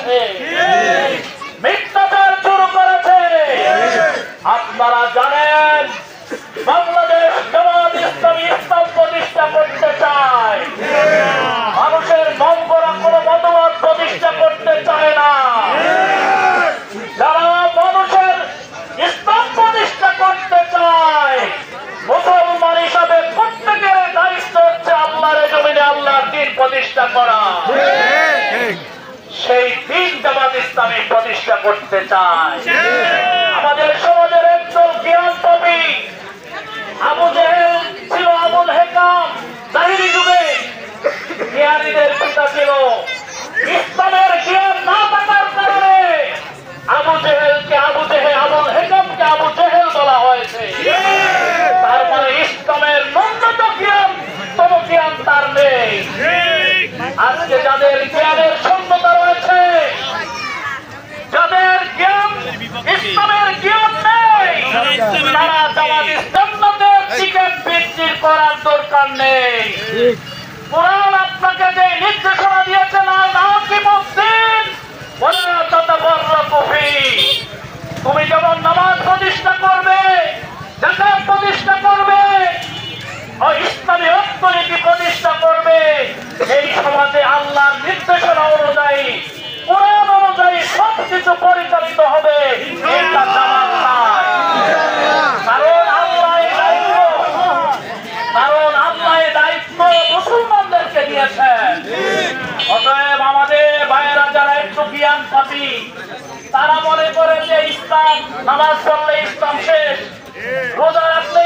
করেছে, মিথ্যাচার শুরু করেছে। আপনারা জানেন বাংলাদেশ জামাত ইসলামী ইসলাম প্রতিষ্ঠা করতে চায়, মানুষের মন গড়া কোনো মতবাদ প্রতিষ্ঠা করতে চায় না। যারা মানুষের ইসলাম প্রতিষ্ঠা করতে চায়, মুসলমান হিসাবে প্রত্যেকের দায়িত্ব হচ্ছে আল্লাহর জমিনে আল্লাহর দ্বীন প্রতিষ্ঠা করা। সেই দ্বীন জামাত ইসলামী প্রতিষ্ঠা করতে চায়। আমাদের সমাজের একদল জ্ঞানপাপী আবু জেহেল ছিল আবুল হেকাম, জাহিরি যুগে জ্ঞানীদের পিতা ছিল। ইসলামের জ্ঞান না থাকার কারণে আবু জেহেলকে আবুল হেকামকে আবু জেহেল বলা হয়েছে। তার মানে ইসলামের ন্যূনতম জ্ঞান তার নেই। আজকে যাদের জ্ঞানের শূন্যতা রয়েছে, যাদের জ্ঞান ইসলামের জ্ঞান নেই, তারা জামাত ইসলামের টিকিট বিক্রি করার দরকার নেই। কুরআন আপনাকে যে নির্দেশনা দিয়েছে না নাকিমুদ্দিন ওয়ালা তাতাফাররাকু ফি, তুমি যেমন নামাজ প্রতিষ্ঠা করবে, যাকাত প্রতিষ্ঠা করবে, ও ইসলামী অর্থনীতি প্রতিষ্ঠা করবে, এই সমাজে আল্লাহর নির্দেশনা অনুযায়ী কুরআন অনুযায়ী সবকিছু পরিচালিত হবে। এটা জামাত নয়। কারণ আল্লাহ দায়িত্ব মুসলমানদেরকে দিয়েছেন। অতএব আমাদের ভাইয়েরা যারা একটু জ্ঞান পাপী, তারা মনে করে যে ইসলাম নামাজ পড়লে ইসলাম শেষ, রোজা রাখলে